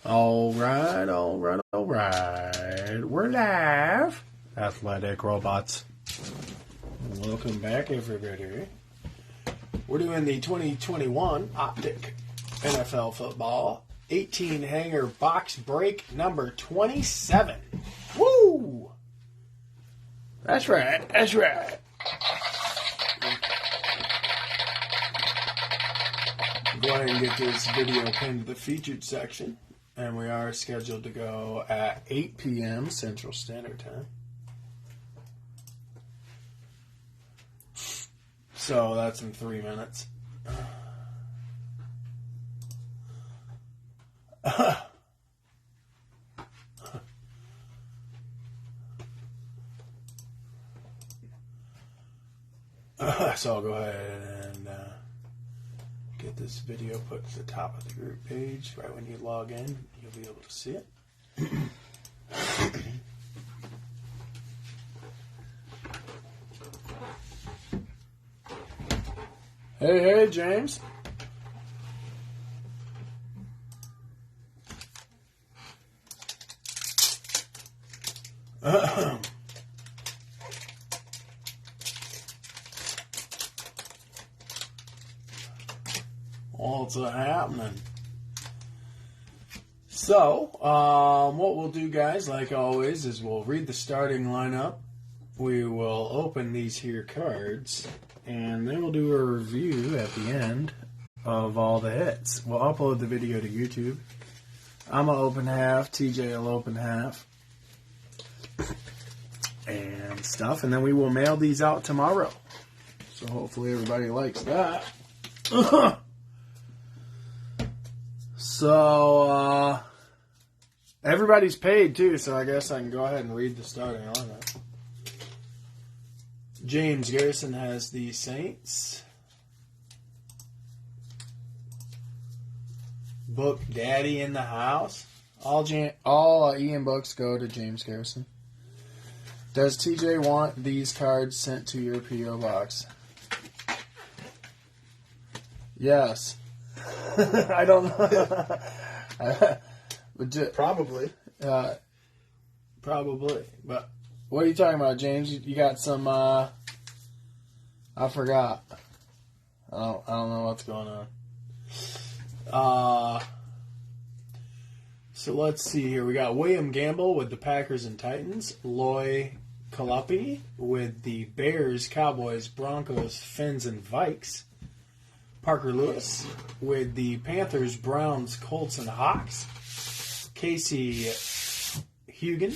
All right. We're live. Athletic Robots. Welcome back, everybody. We're doing the 2021 Optic NFL football 18 hanger box break number 27. Woo! That's right. Go ahead and get this video pinned to the featured section. And we are scheduled to go at 8 p.m. Central Standard Time. So that's in 3 minutes. So I'll go ahead and get this video put to the top of the group page. Right when you log in, you'll be able to see it. Hey, James. What's happening? So, what we'll do, guys, like always, is we'll read the starting lineup. We will open these here cards, and then we'll do a review at the end of all the hits. We'll upload the video to YouTube. I'm going to open half. TJ will open half. And stuff. And then we will mail these out tomorrow. So hopefully everybody likes that. So, everybody's paid too, so I guess I can go ahead and read the starting lineup. James Garrison has the Saints. Book Daddy in the house. All Ian books go to James Garrison. Does TJ want these cards sent to your P.O. box? Yes. I don't know. Probably. Probably. But what are you talking about, James? You got some, I forgot. I don't know what's going on. So let's see here. We got William Gamble with the Packers and Titans. Loy Kalapi with the Bears, Cowboys, Broncos, Finns, and Vikes. Parker Lewis with the Panthers, Browns, Colts, and Hawks. Casey Hugan,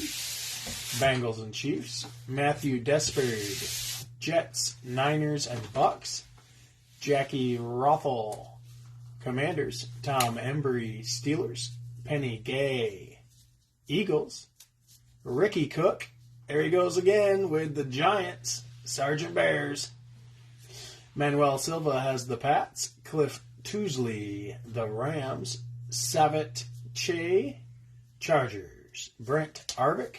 Bengals and Chiefs. Matthew Despard, Jets, Niners, and Bucks. Jackie Rothel, Commanders. Tom Embry, Steelers. Penny Gay, Eagles. Ricky Cook, there he goes again with the Giants. Sergeant Bears. Manuel Silva has the Pats. Cliff Tousley, the Rams. Savit Che, Chargers. Brent Arvik,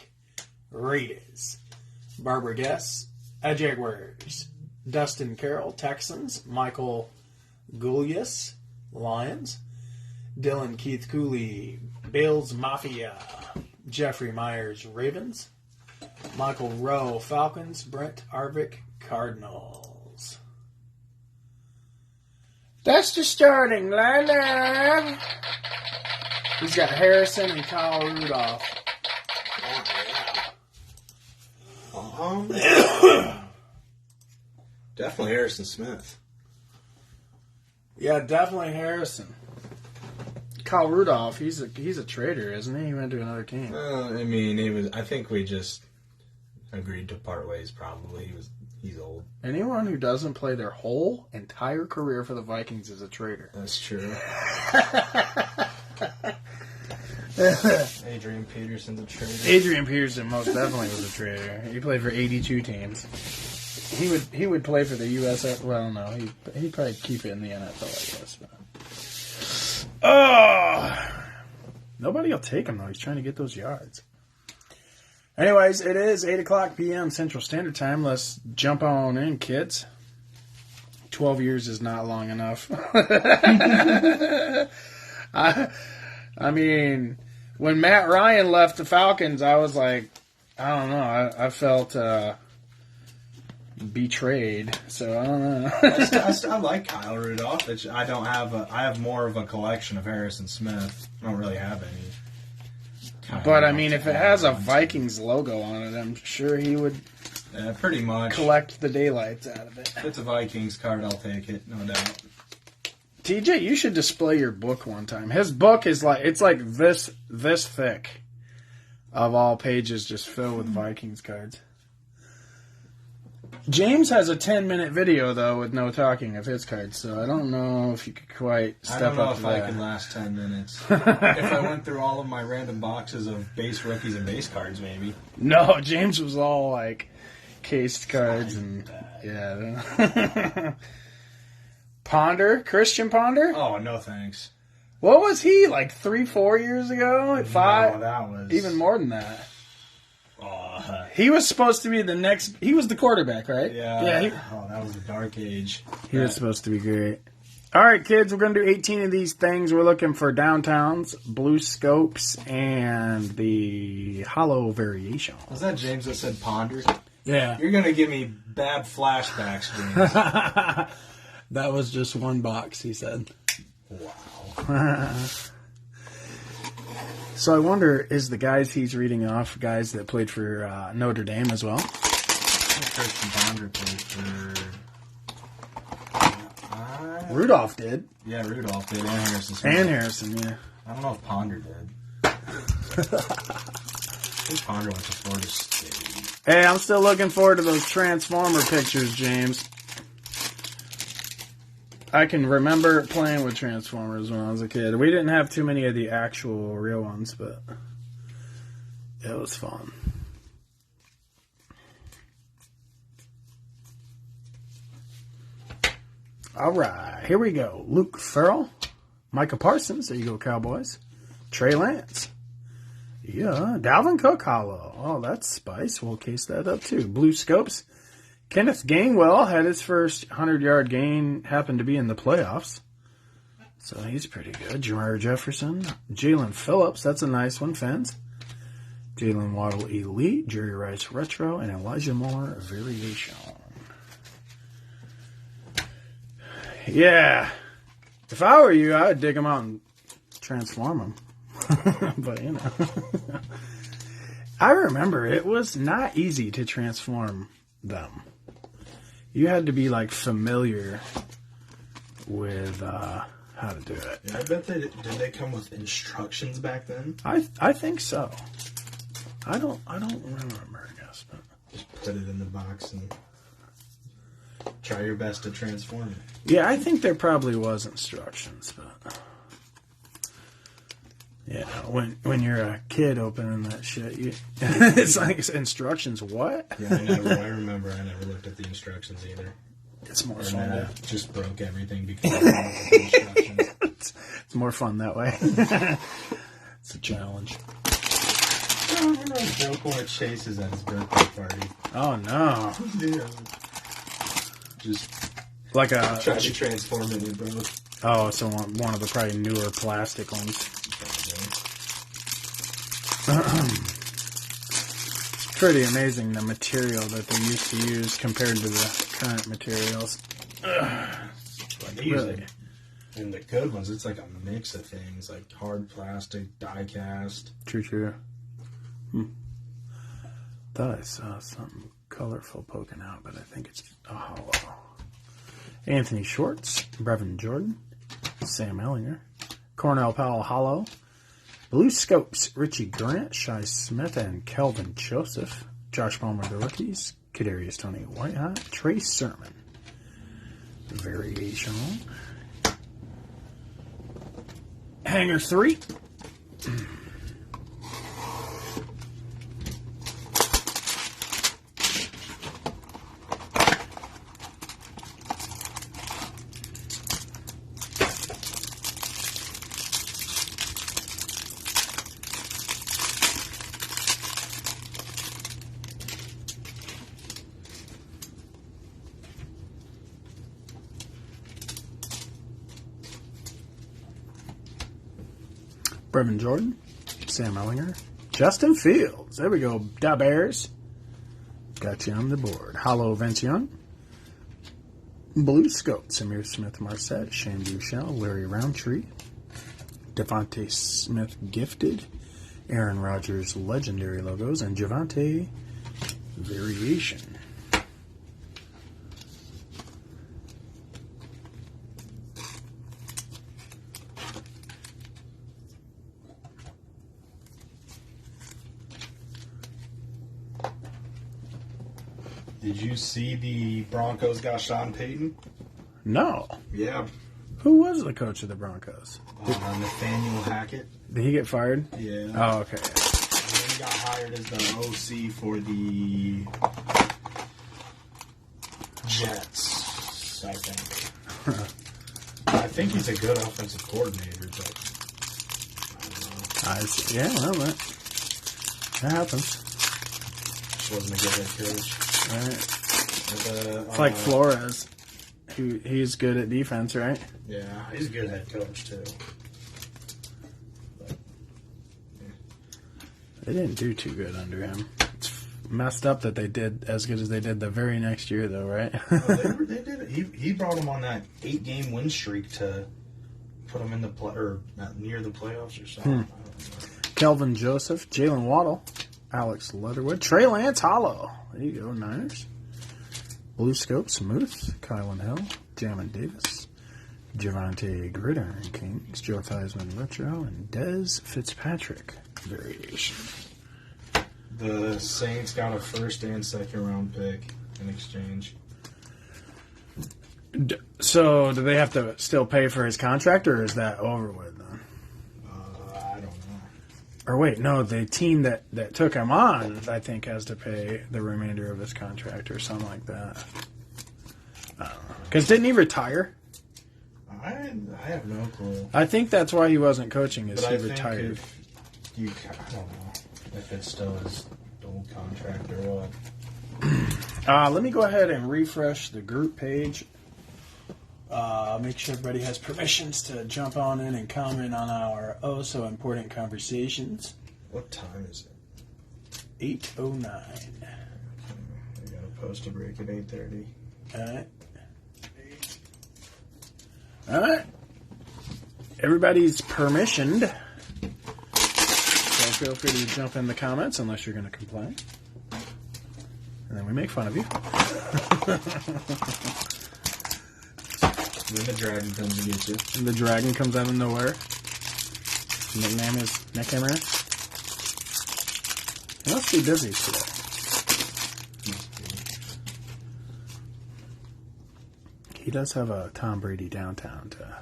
Raiders. Barbara Guess, Jaguars. Dustin Carroll, Texans. Michael Gullius, Lions. Dylan Keith Cooley, Bills Mafia. Jeffrey Myers, Ravens. Michael Rowe, Falcons. Brent Arvik, Cardinals. That's the starting lineup. He's got Harrison and Kyle Rudolph. Definitely Harrison Smith. Yeah, definitely Harrison. Kyle Rudolph, he's a traitor, isn't he? He went to another team. I think we just agreed to part ways. Probably he's old. Anyone who doesn't play their whole entire career for the Vikings is a traitor. That's true. Adrian Peterson's a traitor. Adrian Peterson most definitely was a traitor. He played for 82 teams. He would play for the U.S. Well, no, he'd probably keep it in the NFL, I guess. Nobody will take him though. He's trying to get those yards. Anyways, it is 8 o'clock p.m. Central Standard Time. Let's jump on in, kids. 12 years is not long enough. I mean, when Matt Ryan left the Falcons, I was like, I don't know. I felt betrayed. So I don't know. I like Kyle Rudolph. I have more of a collection of Harrison Smith. I don't really have any. But I mean, if it has a Vikings logo on it, I'm sure he would. Pretty much collect the daylights out of it. If it's a Vikings card, I'll take it, no doubt. TJ, you should display your book one time. His book is like this thick, of all pages, just filled with Vikings cards. James has a 10-minute video though with no talking of his cards, so I don't know if you could quite step up. I don't know if to I that. could last 10 minutes. If I went through all of my random boxes of base rookies and base cards, maybe. No, James was all like cased cards and yeah. Christian Ponder? Oh, no thanks. What was he, like 3-4 years ago? 5? No, that was... Even more than that. He was supposed to be the next... He was the quarterback, right? Yeah. Yeah. That was a dark age. He was supposed to be great. All right, kids, we're going to do 18 of these things. We're looking for downtowns, blue scopes, and the hollow variation. Was that James that said ponder? Yeah. You're going to give me bad flashbacks, James. That was just one box, he said. Wow. So I wonder, is the guys he's reading off guys that played for Notre Dame as well? Christian Ponder played for... Rudolph did. Yeah, Rudolph did, and Harrison Smith. And Harrison, yeah. I don't know if Ponder did. I think Ponder went to Florida State. Hey, I'm still looking forward to those Transformer pictures, James. I can remember playing with Transformers when I was a kid. We didn't have too many of the actual real ones, but it was fun. All right, here we go. Luke Farrell, Micah Parsons. There you go, Cowboys. Trey Lance. Yeah, Dalvin Cook hollow. Oh, that's spice. We'll case that up too. Blue scopes. Kenneth Gainwell had his first 100-yard gain, happened to be in the playoffs. So he's pretty good. Jamar Jefferson. Jalen Phillips, that's a nice one, Fens. Jalen Waddle Elite. Jerry Rice Retro. And Elijah Moore Variation. Yeah. If I were you, I would dig them out and transform them. But, you know. I remember it was not easy to transform them. You had to be like familiar with how to do it. Yeah, I bet did they come with instructions back then? I think so. I don't remember, I guess, but just put it in the box and try your best to transform it. Yeah, I think there probably was instructions, but yeah, when you're a kid opening that shit, it's like instructions. What? Yeah, I remember. I never looked at the instructions either. It's more fun. I just broke everything because I didn't look at the instructions. It's more fun that way. It's a challenge. I remember a joke one of Chase's at his birthday party. Oh no! Yeah. Just like a try to transform it, bro. Oh, so one of the probably newer plastic ones. Pretty amazing the material that they used to use compared to the current materials. Really. And the good ones, it's like a mix of things, like hard plastic, die cast. True. Thought I saw something colorful poking out, but I think it's a hollow. Anthony Schwartz, Brevin Jordan, Sam Ellinger, Cornell Powell hollow. Blue Scopes, Richie Grant, Shai Smith, and Kelvin Joseph. Josh Palmer, the rookies. Kadarius Toney Whitehot. Trey Sermon. Variation. Hanger 3. Brevin Jordan, Sam Ellinger. Justin Fields. There we go. Da Bears. Got you on the board. Hollow Vince Young. Blue Scope. Samir Smith-Marset. Shane Buechele. Larry Roundtree. Devontae Smith Gifted. Aaron Rodgers Legendary Logos. And Javonte Variation. Did you see the Broncos got Sean Payton? No. Yeah. Who was the coach of the Broncos? Nathaniel Hackett. Did he get fired? Yeah. Oh, okay. And then he got hired as the OC for the Jets, I think. I think he's a good offensive coordinator, but I don't know. Yeah, well, that happens. Just wasn't a good head coach. Right. It's like Flores. He's good at defense, right? Yeah, he's a good head coach, too. But, yeah. They didn't do too good under him. It's messed up that they did as good as they did the very next year, though, right? They did it. He brought them on that 8-game win streak to put them in the near the playoffs or something. I don't know. Kelvin Joseph, Jalen Waddle, Alex Leatherwood, Trey Lance Hollow. There you go, Niners. Blue Scope, Smooth, Kylan Hill, Jamin Davis, Javonte Gridiron Kings, Joe Theismann Retro, and Dez Fitzpatrick Variation. The Saints got a first and second round pick in exchange. So, do they have to still pay for his contract, or is that over with then? I don't know. Or wait, no, the team that took him on, I think, has to pay the remainder of his contract or something like that. Because didn't he retire? I have no clue. I think that's why he wasn't coaching, is But he I think retired. I don't know if it's still his old contract or what. Let me go ahead and refresh the group page. Make sure everybody has permissions to jump on in and comment on our oh-so-important conversations. What time is it? 8:09. I got a post to break at 8:30. All right. Everybody's permissioned. So feel free to jump in the comments unless you're going to complain. And then we make fun of you. Then the dragon comes and gets you. And the dragon comes out of nowhere. Nickname is Nickhammer. He must be busy today. He does have a Tom Brady downtown to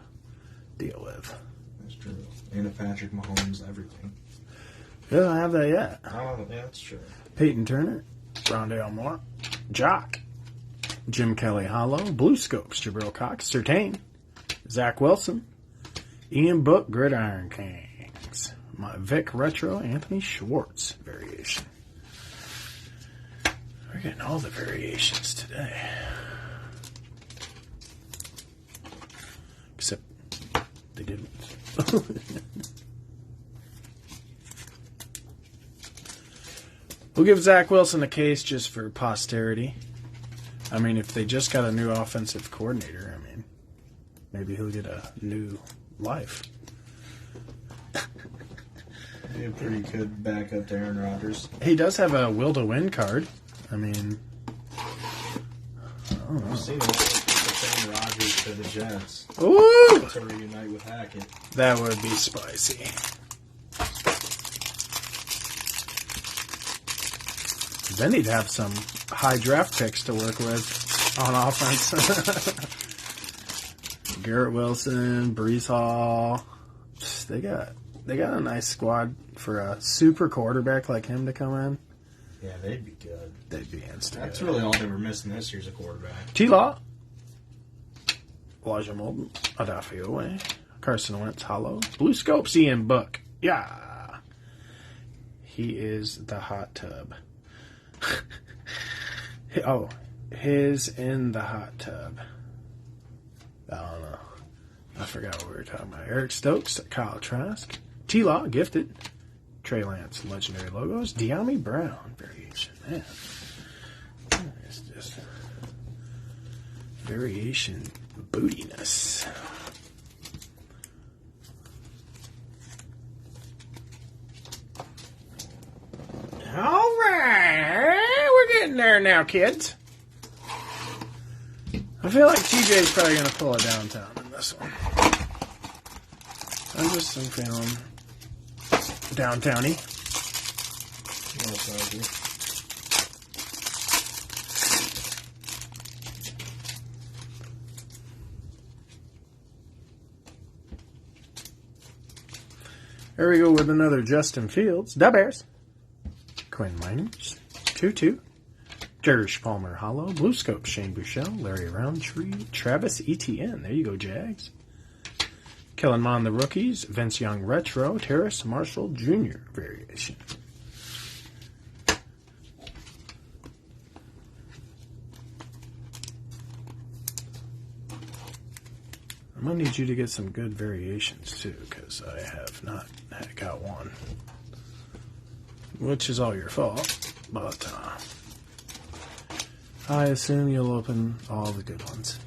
deal with. That's true. And a Patrick Mahomes, everything. Yeah, I have that yet. Oh, yeah, that's true. Peyton Turner, Rondale Moore, Jock, Jim Kelly Hollow, Blue Scopes, Jabril Cox, Sertain, Zach Wilson, Ian Book, Gridiron Kings, my Vic Retro, Anthony Schwartz variation. We're getting all the variations today. Except they didn't. We'll give Zach Wilson a case just for posterity. I mean, if they just got a new offensive coordinator, I mean, maybe he'll get a new life. Be a pretty good backup to Aaron Rodgers. He does have a will to win card. I mean, I don't know. I've seen a lot of people saying Rodgers to the Jets. Ooh! To reunite with Hackett. That would be spicy. Then he'd have some high draft picks to work with on offense. Garrett Wilson, Brees Hall. They got a nice squad for a super quarterback like him to come in. Yeah, they'd be good. They'd be instant. That's really all they were missing this year's a quarterback. T-Law, Elijah Molden, Adafi Owe, Carson Wentz, Hollow, Blue Scopes, Ian Book. Yeah. He is the hot tub. Oh, his in the hot tub. I don't know. I forgot what we were talking about. Eric Stokes, Kyle Trask, T-Law, Gifted, Trey Lance, legendary logos. De'Ami Brown variation. Man, it's just variation bootiness. All right, we're getting there now, kids. I feel like TJ's probably going to pull it downtown in this one. I'm feeling downtowny. There we go with another Justin Fields. Da Bears. Quinn Miners. 2-2. Jersh Palmer Hollow. Blue Scope Shane Buechele. Larry Roundtree. Travis Etienne. There you go, Jags. Kellen Mond the rookies. Vince Young Retro. Terrace Marshall Jr. variation. I'm going to need you to get some good variations too, because I have not got one. Which is all your fault, but I assume you'll open all the good ones.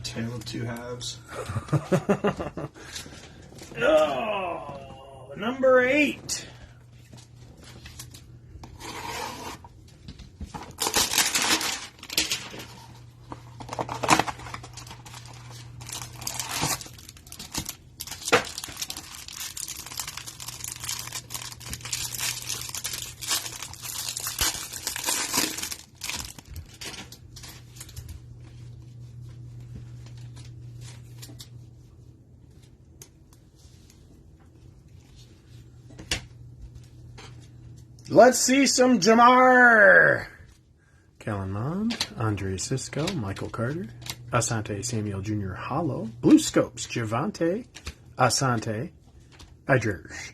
Tale of two halves. Oh, number 8. Let's see some Jamar. Kellen Mond, Andre Sisco, Michael Carter, Asante Samuel Jr. Hollow, Blue Scopes, Javante, Asante, Idrers,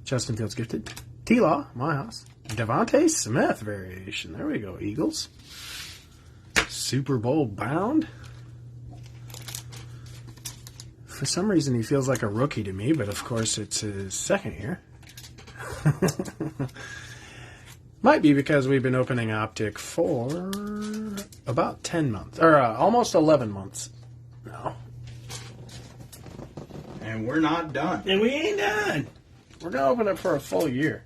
Justin Fields Gifted, T-Law, my house, Devontae Smith variation. There we go, Eagles. Super Bowl bound. For some reason, he feels like a rookie to me, but of course, it's his second year. Might be because we've been opening Optic for about 10 months, or almost 11 months now. And we're not done. And we ain't done. We're going to open it for a full year.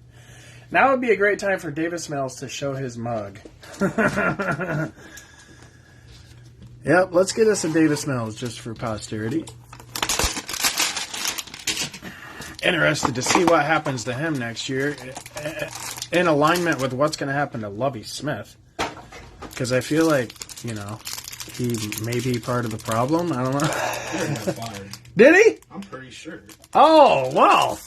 Now would be a great time for Davis Mills to show his mug. Yep, let's get us a Davis Mills just for posterity. Interested to see what happens to him next year in alignment with what's going to happen to Lovie Smith. Because I feel like, he may be part of the problem. I don't know. He got fired. Did he? I'm pretty sure. Oh, wow.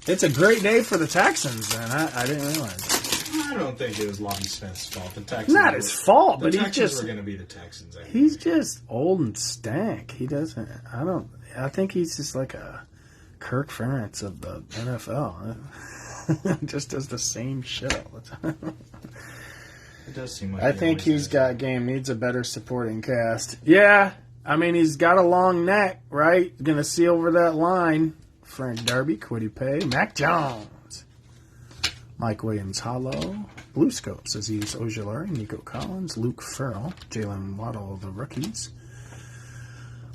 It's a great day for the Texans, then. I didn't realize it. I don't think it was Lovie Smith's fault. The Texans Not his fault, but he's just... were going to be the Texans. Anyway. He's just old and stank. He doesn't... I think he's just like a Kirk Ferentz of the NFL. Just does the same shit all the time. It does seem like I think he's got game. Needs a better supporting cast. Yeah, I mean, he's got a long neck, right? Going to see over that line. Frank Darby, Quiddy Pay, Mac Jones, Mike Williams Hollow, Blue Scopes, Aziz Ojulari, Nico Collins, Luke Farrell, Jalen Waddle, the rookies,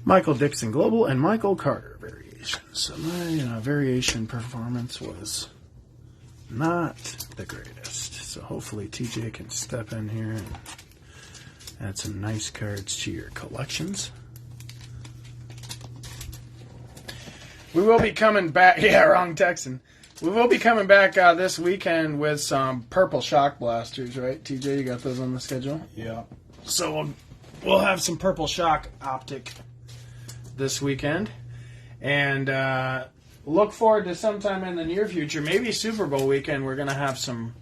Michael Dixon Global, and Michael Carter variations. So my variation performance was not the greatest. So hopefully TJ can step in here and add some nice cards to your collections. We will be coming back. Yeah, wrong Texan. We will be coming back this weekend with some purple shock blasters, right? TJ, you got those on the schedule? Yeah. So we'll have some purple shock Optic this weekend. And look forward to sometime in the near future, maybe Super Bowl weekend, we're going to have some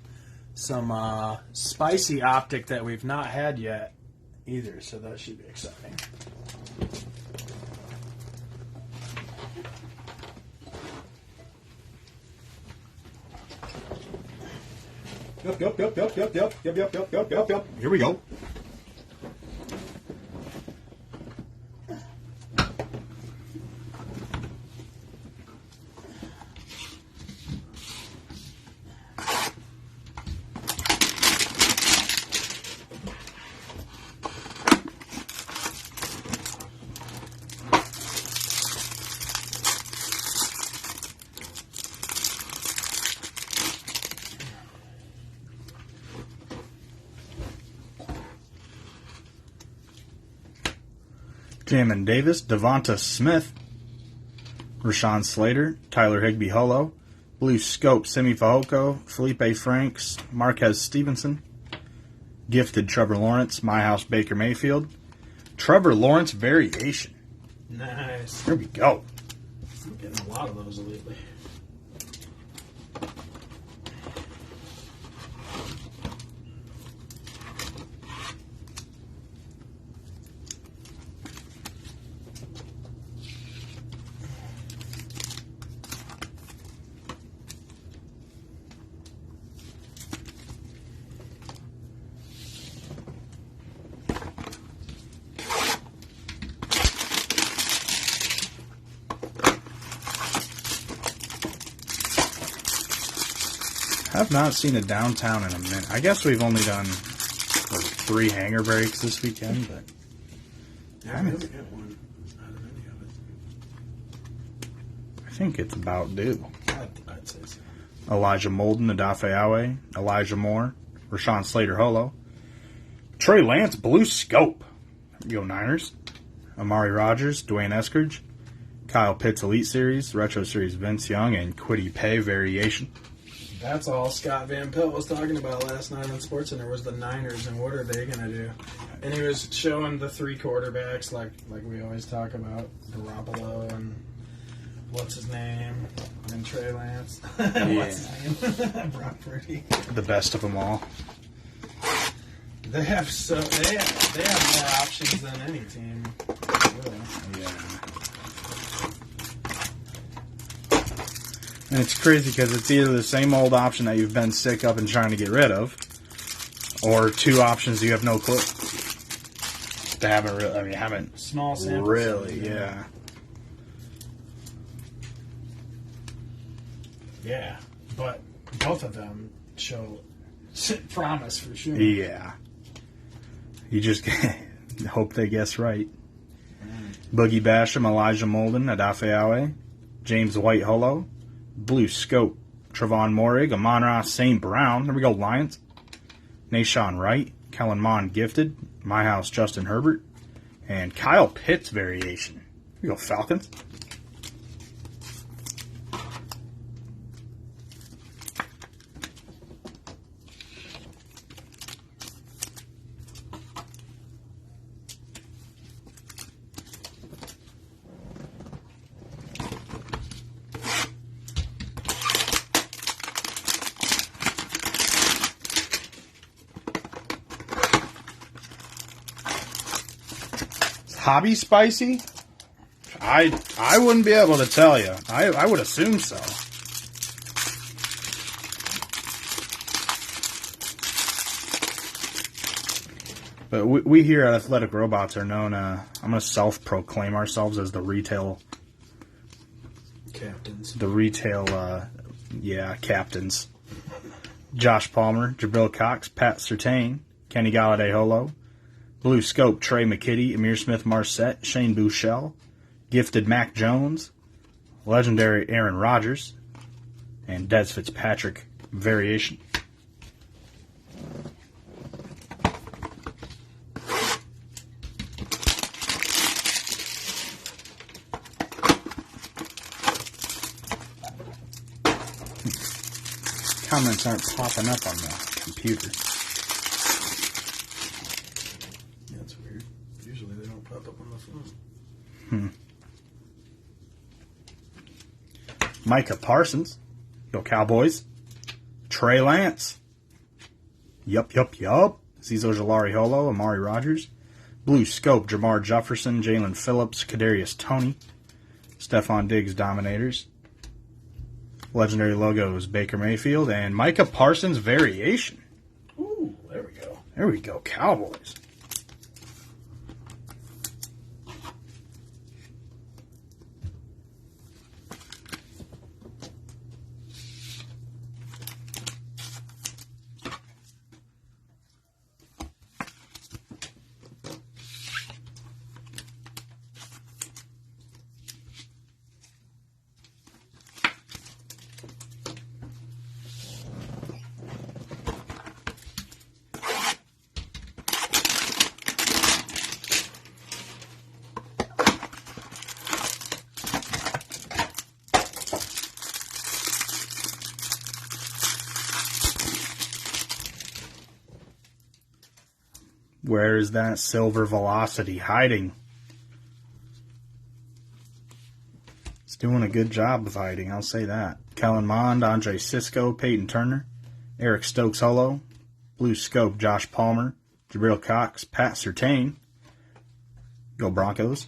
spicy Optic that we've not had yet either. So that should be exciting. Yep. Here we go. Jamin Davis, Devonta Smith, Rashawn Slater, Tyler Higbee Holo, Blue Scope, Simi Fehoko, Felipe Franks, Marquez Stevenson, Gifted Trevor Lawrence, My House Baker Mayfield, Trevor Lawrence Variation. Nice. Here we go. I'm getting a lot of those lately. I've not seen a downtown in a minute. I guess we've only done 3 hanger breaks this weekend, but I haven't got one out of any of it. I think it's about due. I'd say so. Elijah Molden, Adafe Awe, Elijah Moore, Rashawn Slater Holo, Trey Lance, Blue Scope. Go Niners. Amari Rogers, Dwayne Eskridge, Kyle Pitts Elite Series, Retro Series Vince Young, and Quiddy Pay Variation. That's all Scott Van Pelt was talking about last night on SportsCenter was the Niners and what are they going to do. And he was showing the 3 quarterbacks like we always talk about, Garoppolo and what's his name, and Trey Lance. What's his name? Brock Purdy. The best of them all. They have more options than any team. Really. Yeah. And it's crazy because it's either the same old option that you've been sick of and trying to get rid of, or 2 options you have no clue. They haven't really, haven't Small sample really, size, yeah. Yeah, but both of them show promise for sure. Yeah. You just hope they guess right. Boogie Basham, Elijah Molden, Adafe Awe, James White Holo, Blue Scope, Trevon Morig, Amon-Ra St. Brown. There we go, Lions. Nashawn Wright, Kellen Mond Gifted, My House Justin Herbert, and Kyle Pitts Variation. Here we go, Falcons. Hobby spicy? I wouldn't be able to tell you. I would assume so. But we here at Athletic Robots are known, I'm going to self-proclaim ourselves as the retail captains. Captains. Josh Palmer, Jabril Cox, Pat Surtain, Kenny Galladay Holo, Blue Scope, Trey McKitty, Amir Smith-Marset, Shane Buechele, Gifted Mac Jones, Legendary Aaron Rodgers, and Des Fitzpatrick Variation. Comments aren't popping up on the computer. That's weird. Usually they don't pop up on the phone. Micah Parsons. Go Cowboys. Trey Lance. Yup. Zizo Jalari Holo. Amari Rogers. Blue Scope. Jamar Jefferson. Jalen Phillips. Kadarius Toney. Stephon Diggs Dominators. Legendary logos Baker Mayfield. And Micah Parsons Variation. Ooh, there we go. There we go. Cowboys. Where is that silver velocity hiding? It's doing a good job of hiding, I'll say that. Kellen Mond, Andre Cisco, Peyton Turner, Eric Stokes Holo, Blue Scope, Josh Palmer, Jabril Cox, Pat Surtain. Go Broncos.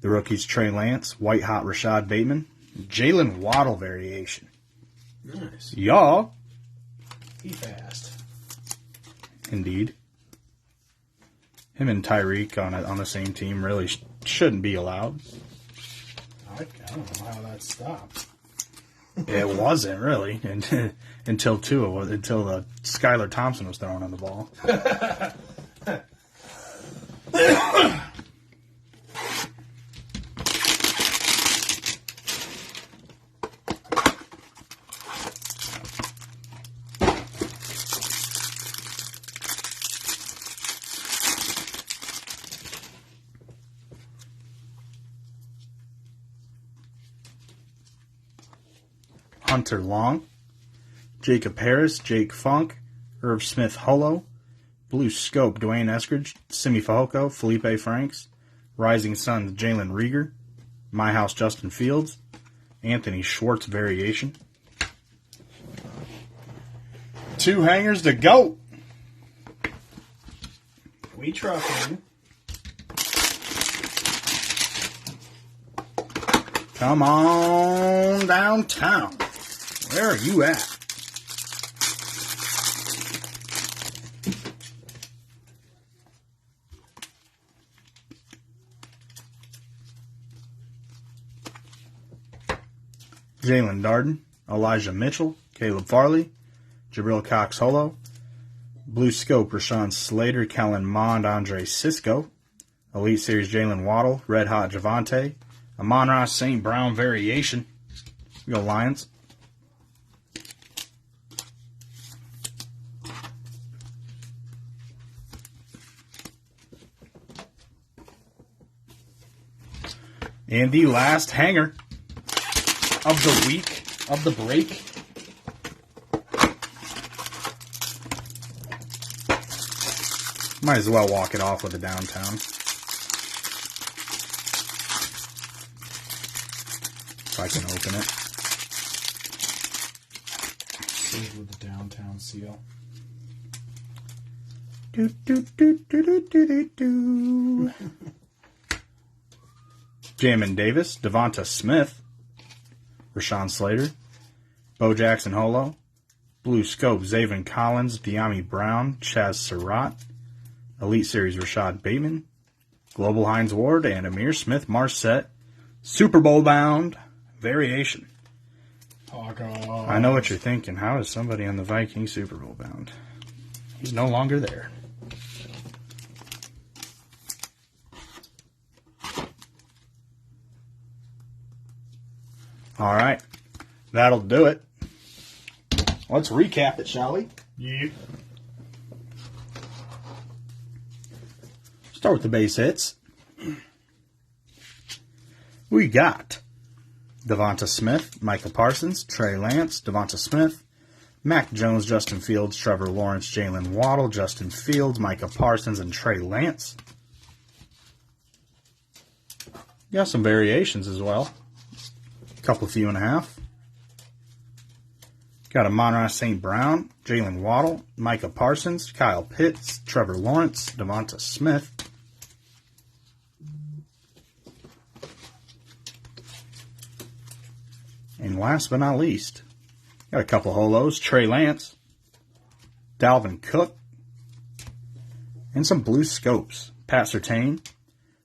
The rookies Trey Lance, White Hot Rashad Bateman, Jalen Waddle variation. Nice. Y'all. He fast. Indeed. Him and Tyreek on the same team really shouldn't be allowed. I don't know how that stopped. It wasn't really until Skylar Thompson was throwing on the ball. Hunter Long, Jacob Harris, Jake Funk, Irv Smith Holo, Blue Scope, Dwayne Eskridge, Simi Fehoko, Felipe Franks, Rising Suns, Jalen Rieger, My House, Justin Fields, Anthony Schwartz variation. 2 hangers to go. We trust him. Come on downtown. Where are you at? Jalen Darden, Elijah Mitchell, Caleb Farley, Jabril Cox Holo, Blue Scope, Rashawn Slater, Kellen Mond, Andre Cisco, Elite Series Jalen Waddle, Red Hot Javante, Amon-Ra St. Brown variation. Go Lions. And the last hanger of the week, of the break. Might as well walk it off with a downtown. If I can open it. Sealed with the downtown seal. Do, do, do, do, do, do, do, do. Jamin Davis, Devonta Smith, Rashawn Slater, Bo Jackson Holo, Blue Scope, Zaven Collins, Deami Brown, Chaz Surratt, Elite Series Rashad Bateman, Global Hines Ward, and Amir Smith Marset, Super Bowl bound variation. I know what you're thinking. How is somebody on the Vikings Super Bowl bound? He's no longer there. All right. That'll do it. Let's recap it, shall we? Yep. Start with the base hits. We got Devonta Smith, Michael Parsons, Trey Lance, Devonta Smith, Mac Jones, Justin Fields, Trevor Lawrence, Jalen Waddle, Justin Fields, Micah Parsons, and Trey Lance. Got some variations as well. Couple few and a half. Got Amon-Ra St. Brown, Jalen Waddle, Micah Parsons, Kyle Pitts, Trevor Lawrence, Devonta Smith. And last but not least, got a couple holos, Trey Lance, Dalvin Cook, and some blue scopes. Pat Surtain,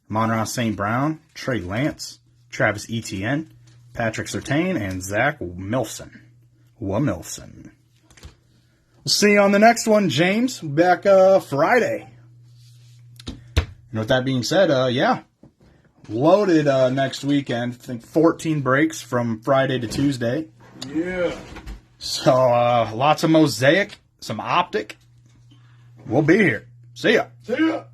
Amon-Ra St. Brown, Trey Lance, Travis Etienne, Patrick Surtain, and Zach Milson. We'll see you on the next one, James. Back Friday. And with that being said, yeah. Loaded next weekend. I think 14 breaks from Friday to Tuesday. Yeah. So, lots of Mosaic, some Optic. We'll be here. See ya. See ya.